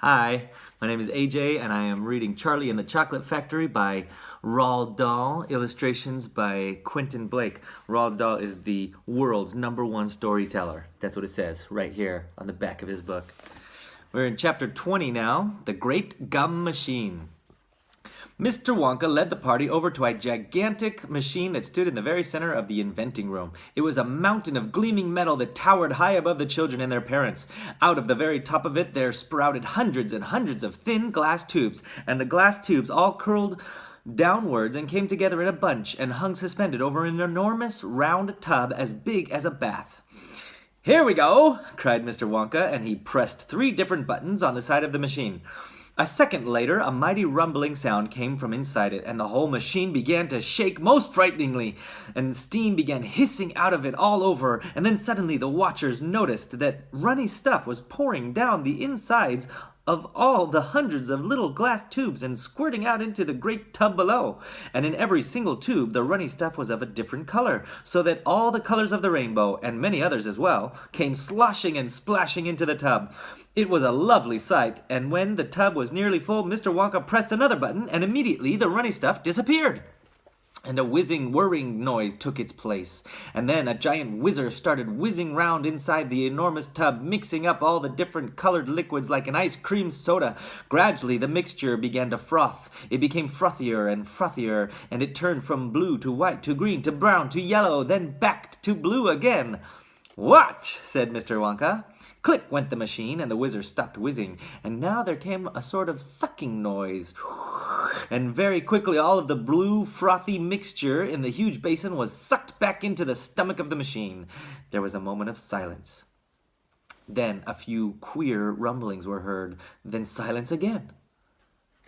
Hi, my name is AJ and I am reading Charlie and the Chocolate Factory by Roald Dahl, illustrations by Quentin Blake. Roald Dahl is the world's #1 storyteller. That's what it says right here on the back of his book. We're in chapter 20 now, The Great Gum Machine. Mr. Wonka led the party over to a gigantic machine that stood in the very center of the inventing room. It was a mountain of gleaming metal that towered high above the children and their parents. Out of the very top of it there sprouted hundreds and hundreds of thin glass tubes, and the glass tubes all curled downwards and came together in a bunch and hung suspended over an enormous round tub as big as a bath. "Here we go!" cried Mr. Wonka, and he pressed 3 different buttons on the side of the machine. A second later, a mighty rumbling sound came from inside it, and the whole machine began to shake most frighteningly, and steam began hissing out of it all over, and then suddenly the watchers noticed that runny stuff was pouring down the insides of all the hundreds of little glass tubes and squirting out into the great tub below. And in every single tube, the runny stuff was of a different color, so that all the colors of the rainbow, and many others as well, came sloshing and splashing into the tub. It was a lovely sight, and when the tub was nearly full, Mr. Wonka pressed another button, and immediately the runny stuff disappeared. And a whizzing, whirring noise took its place. And then a giant whizzer started whizzing round inside the enormous tub, mixing up all the different colored liquids like an ice cream soda. Gradually, the mixture began to froth. It became frothier and frothier, and it turned from blue to white to green to brown to yellow, then back to blue again. "Watch," said Mr. Wonka. Click went the machine, and the whizzer stopped whizzing, and now there came a sort of sucking noise. And very quickly all of the blue, frothy mixture in the huge basin was sucked back into the stomach of the machine. There was a moment of silence. Then a few queer rumblings were heard, then silence again.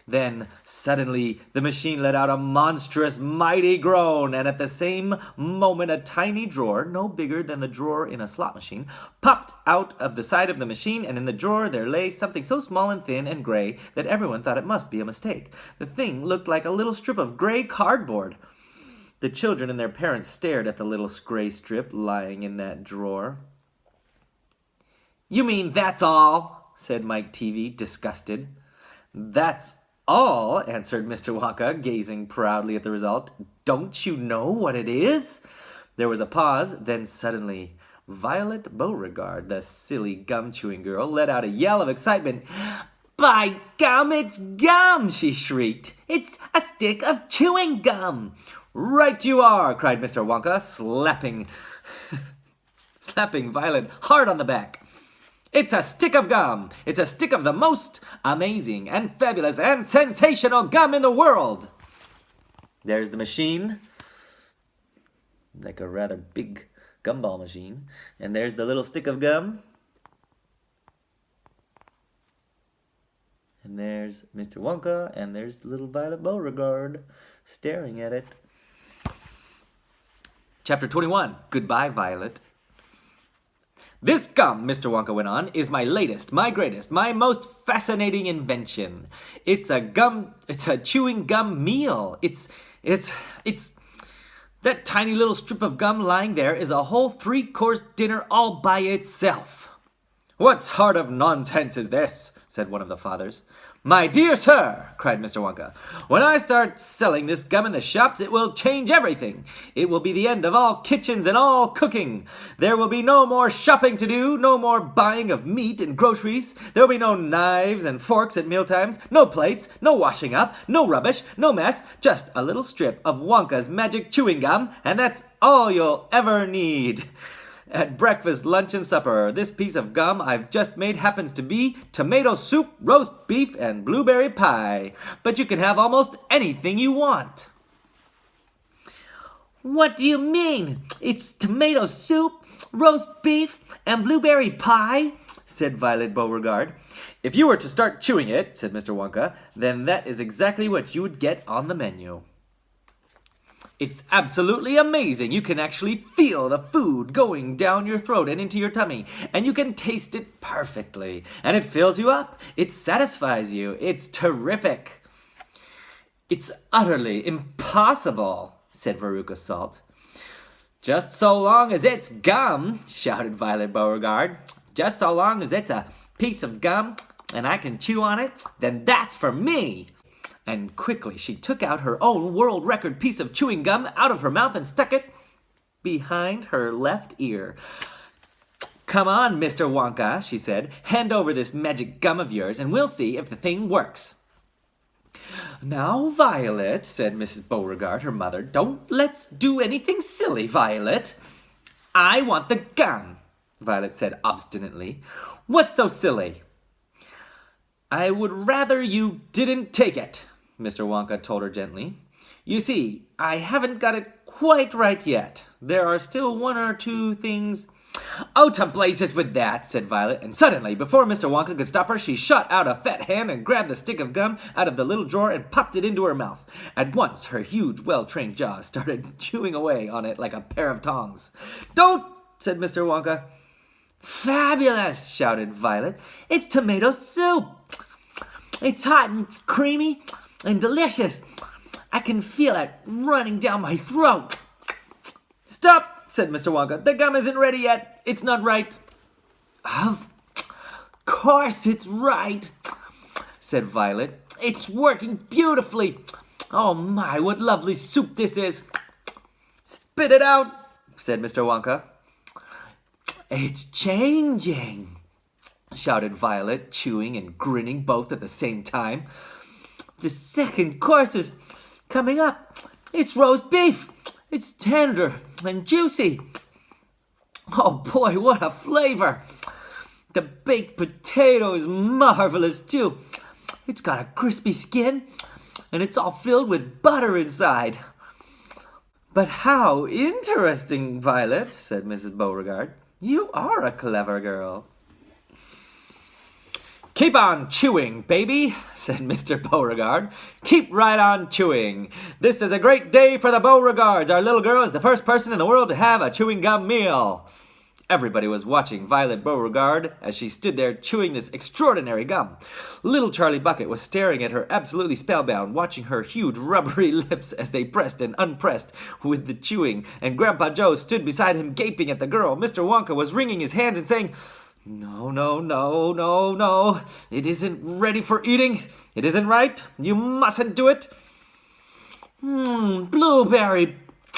Then, suddenly, the machine let out a monstrous, mighty groan, and at the same moment a tiny drawer, no bigger than the drawer in a slot machine, popped out of the side of the machine, and in the drawer there lay something so small and thin and gray that everyone thought it must be a mistake. The thing looked like a little strip of gray cardboard. The children and their parents stared at the little gray strip lying in that drawer. "You mean that's all?" said Mike TV, disgusted. "That's all," answered Mr. Wonka, gazing proudly at the result. "Don't you know what it is?" There was a pause, then suddenly Violet Beauregard, the silly gum-chewing girl, let out a yell of excitement. "By gum, it's gum!" she shrieked. "It's a stick of chewing gum!" "Right you are!" cried Mr. Wonka, slapping Violet hard on the back. "It's a stick of gum! It's a stick of the most amazing and fabulous and sensational gum in the world!" There's the machine, like a rather big gumball machine. And there's the little stick of gum. And there's Mr. Wonka, and there's little Violet Beauregard staring at it. Chapter 21, Goodbye, Violet. "This gum," Mr. Wonka went on, "is my latest, my greatest, my most fascinating invention. It's a chewing gum meal. It's that tiny little strip of gum lying there is a whole 3-course dinner all by itself." "What sort of nonsense is this?" said one of the fathers. "My dear sir," cried Mr. Wonka, "when I start selling this gum in the shops, it will change everything. It will be the end of all kitchens and all cooking. There will be no more shopping to do, no more buying of meat and groceries. There will be no knives and forks at mealtimes, no plates, no washing up, no rubbish, no mess, just a little strip of Wonka's magic chewing gum, and that's all you'll ever need. At breakfast, lunch, and supper, this piece of gum I've just made happens to be tomato soup, roast beef, and blueberry pie. But you can have almost anything you want." "What do you mean? It's tomato soup, roast beef, and blueberry pie?" said Violet Beauregard. "If you were to start chewing it," said Mr. Wonka, "then that is exactly what you would get on the menu. It's absolutely amazing. You can actually feel the food going down your throat and into your tummy, and you can taste it perfectly, and it fills you up. It satisfies you. It's terrific." "It's utterly impossible," said Veruca Salt. "Just so long as it's gum," shouted Violet Beauregard. "Just so long as it's a piece of gum and I can chew on it, then that's for me. And quickly she took out her own world record piece of chewing gum out of her mouth and stuck it behind her left ear. "Come on, Mr. Wonka," she said. "Hand over this magic gum of yours and we'll see if the thing works." "Now, Violet," said Mrs. Beauregard, her mother, "don't let's do anything silly, Violet." "I want the gum," Violet said obstinately. "What's so silly?" "I would rather you didn't take it," Mr. Wonka told her gently. "You see, I haven't got it quite right yet. There are still one or two things—" "Oh, to blazes with that," said Violet, and suddenly, before Mr. Wonka could stop her, she shot out a fat hand and grabbed the stick of gum out of the little drawer and popped it into her mouth. At once, her huge, well-trained jaws started chewing away on it like a pair of tongs. "Don't!" said Mr. Wonka. "Fabulous!" shouted Violet. "It's tomato soup! It's hot and creamy and delicious. I can feel it running down my throat." "Stop!" said Mr. Wonka. "The gum isn't ready yet. It's not right." "Of course it's right," said Violet. "It's working beautifully. Oh my, what lovely soup this is." "Spit it out," said Mr. Wonka. "It's changing," shouted Violet, chewing and grinning both at the same time. "The second course is coming up. It's roast beef. It's tender and juicy. Oh boy, what a flavor. The baked potato is marvelous too. It's got a crispy skin and it's all filled with butter inside." "But how interesting, Violet," said Mrs. Beauregard. "You are a clever girl." "Keep on chewing, baby," said Mr. Beauregard. "Keep right on chewing. This is a great day for the Beauregards. Our little girl is the first person in the world to have a chewing gum meal." Everybody was watching Violet Beauregard as she stood there chewing this extraordinary gum. Little Charlie Bucket was staring at her absolutely spellbound, watching her huge rubbery lips as they pressed and unpressed with the chewing, and Grandpa Joe stood beside him gaping at the girl. Mr. Wonka was wringing his hands and saying, "No, no, no, no, no. It isn't ready for eating. It isn't right. You mustn't do it." "Blueberry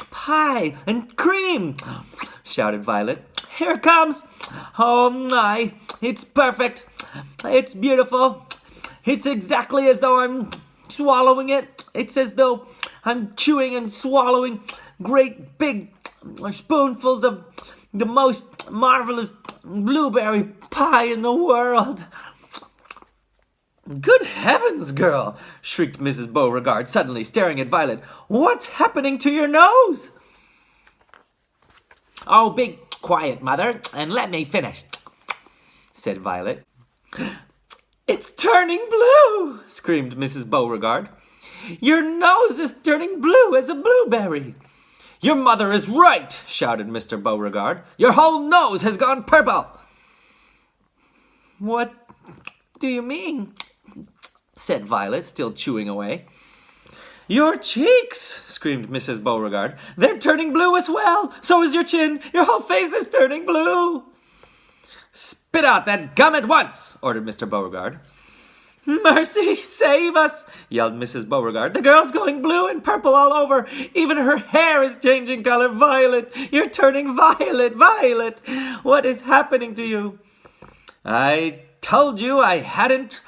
pie and cream," shouted Violet. "Here it comes. Oh my, it's perfect. It's beautiful. It's exactly as though I'm swallowing it. It's as though I'm chewing and swallowing great big spoonfuls of the most marvelous blueberry pie in the world." "Good heavens, girl!" shrieked Mrs. Beauregard, suddenly staring at Violet. "What's happening to your nose?" "Oh, be quiet, Mother, and let me finish," said Violet. "It's turning blue!" screamed Mrs. Beauregard. "Your nose is turning blue as a blueberry." "Your mother is right," shouted Mr. Beauregard. "Your whole nose has gone purple." "What do you mean?" said Violet, still chewing away. "Your cheeks," screamed Mrs. Beauregard. "They're turning blue as well. So is your chin. Your whole face is turning blue." "Spit out that gum at once," ordered Mr. Beauregard. "Mercy, save us," yelled Mrs. Beauregard. "The girl's going blue and purple all over. Even her hair is changing color. Violet, you're turning violet. Violet, what is happening to you?" "I told you I hadn't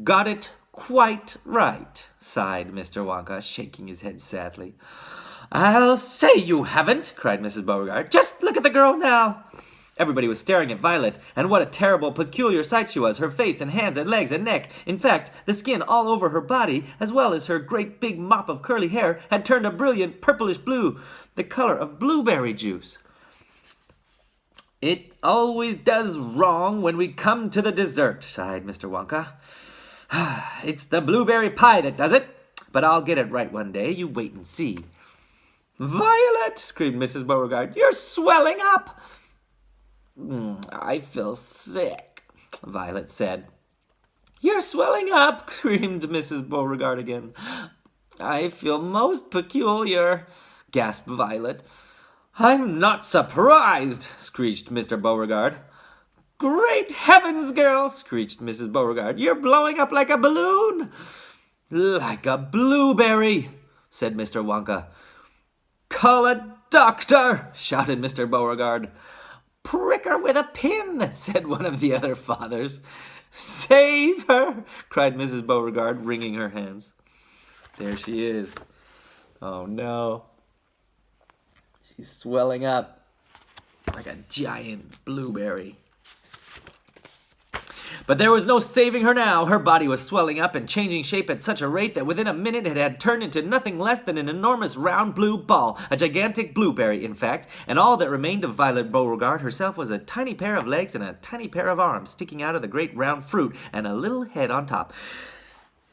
got it quite right," sighed Mr. Wonka, shaking his head sadly. "I'll say you haven't," cried Mrs. Beauregard. "Just look at the girl now." Everybody was staring at Violet, and what a terrible, peculiar sight she was. Her face and hands and legs and neck, in fact, the skin all over her body, as well as her great big mop of curly hair, had turned a brilliant purplish blue, the color of blueberry juice. "It always does wrong when we come to the dessert," sighed Mr. Wonka. "It's the blueberry pie that does it, but I'll get it right one day. You wait and see." "Violet," screamed Mrs. Beauregard, "you're swelling up." "I feel sick," Violet said. "You're swelling up," screamed Mrs. Beauregard again. "I feel most peculiar," gasped Violet. "I'm not surprised," screeched Mr. Beauregard. Great heavens, girl, screeched Mrs. Beauregard. You're blowing up like a balloon. Like a blueberry, said Mr. Wonka. Call a doctor, shouted Mr. Beauregard. Prick her with a pin, said one of the other fathers. Save her, cried Mrs. Beauregard, wringing her hands. There she is. Oh no. She's swelling up like a giant blueberry. But there was no saving her now. Her body was swelling up and changing shape at such a rate that within a minute it had turned into nothing less than an enormous round blue ball, a gigantic blueberry, in fact, and all that remained of Violet Beauregard herself was a tiny pair of legs and a tiny pair of arms sticking out of the great round fruit and a little head on top.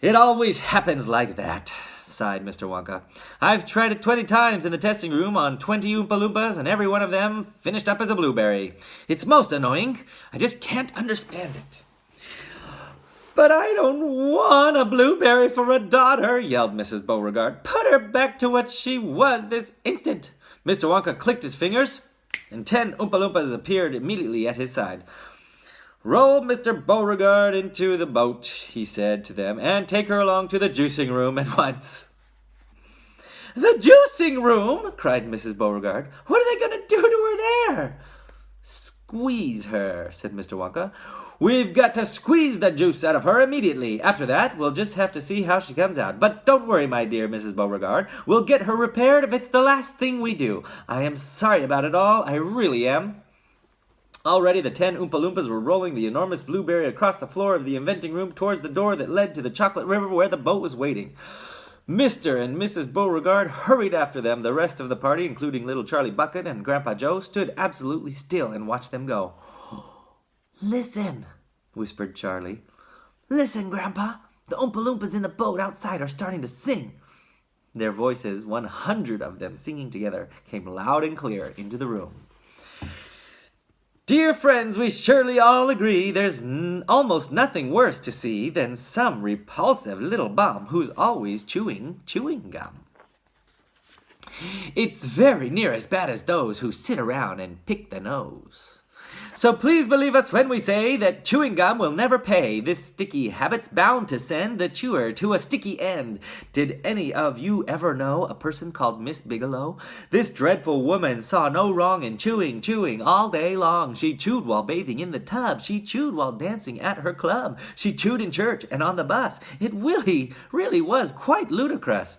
It always happens like that, sighed Mr. Wonka. I've tried it 20 times in the testing room on 20 Oompa Loompas, and every one of them finished up as a blueberry. It's most annoying. I just can't understand it. But I don't want a blueberry for a daughter, yelled Mrs. Beauregard. Put her back to what she was this instant. Mr. Wonka clicked his fingers, and 10 Oompa Loompas appeared immediately at his side. Roll Mr. Beauregard into the boat, he said to them, and take her along to the juicing room at once. The juicing room, cried Mrs. Beauregard. What are they going to do to her there? Squeeze her, said Mr. Wonka. We've got to squeeze the juice out of her immediately. After that, we'll just have to see how she comes out. But don't worry, my dear Mrs. Beauregard. We'll get her repaired if it's the last thing we do. I am sorry about it all. I really am. Already the 10 Oompa Loompas were rolling the enormous blueberry across the floor of the inventing room towards the door that led to the chocolate river where the boat was waiting. Mr. and Mrs. Beauregard hurried after them. The rest of the party, including little Charlie Bucket and Grandpa Joe, stood absolutely still and watched them go. Listen, whispered Charlie. Listen, Grandpa. The Oompa Loompas in the boat outside are starting to sing. Their voices, 100 of them singing together, came loud and clear into the room. Dear friends, we surely all agree there's almost nothing worse to see than some repulsive little bum who's always chewing gum. It's very near as bad as those who sit around and pick the nose. So please believe us when we say that chewing gum will never pay. This sticky habit's bound to send the chewer to a sticky end. Did any of you ever know a person called Miss Bigelow? This dreadful woman saw no wrong in chewing all day long. She chewed while bathing in the tub. She chewed while dancing at her club. She chewed in church and on the bus. It really was quite ludicrous.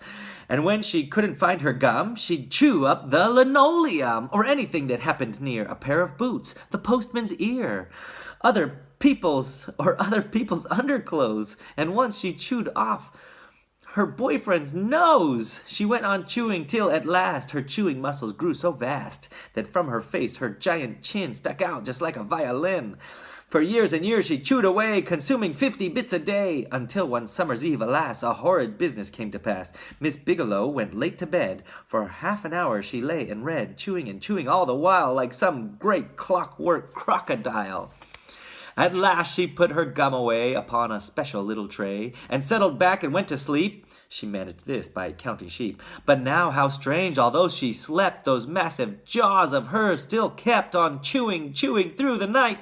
And when she couldn't find her gum, she'd chew up the linoleum or anything that happened near, a pair of boots, the postman's ear, other people's underclothes. And once she chewed off her boyfriend's nose. She went on chewing till at last her chewing muscles grew so vast that from her face her giant chin stuck out just like a violin. For years and years she chewed away, consuming 50 bits a day, until one summer's eve, alas, a horrid business came to pass. Miss Bigelow went late to bed. For half an hour she lay and read, chewing and chewing all the while like some great clockwork crocodile. At last she put her gum away upon a special little tray, and settled back and went to sleep. She managed this by counting sheep. But now how strange, although she slept, those massive jaws of hers still kept on chewing through the night.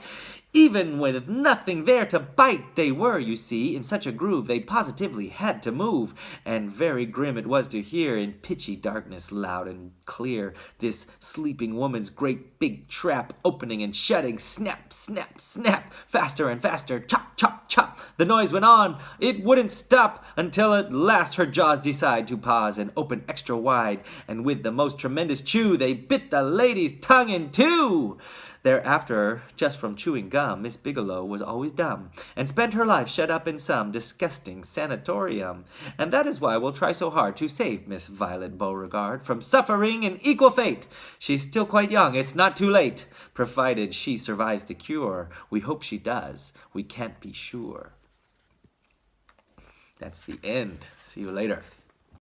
Even with nothing there to bite, they were, you see, in such a groove they positively had to move. And very grim it was to hear, in pitchy darkness, loud and clear, this sleeping woman's great big trap opening and shutting. Snap, snap, snap, faster and faster, chop, chop, chop. The noise went on. It wouldn't stop until at last her jaws decided to pause and open extra wide. And with the most tremendous chew, they bit the lady's tongue in two. Thereafter, just from chewing gum, Miss Bigelow was always dumb, and spent her life shut up in some disgusting sanatorium. And that is why we'll try so hard to save Miss Violet Beauregard from suffering an equal fate. She's still quite young, it's not too late, provided she survives the cure. We hope she does. We can't be sure. That's the end. See you later.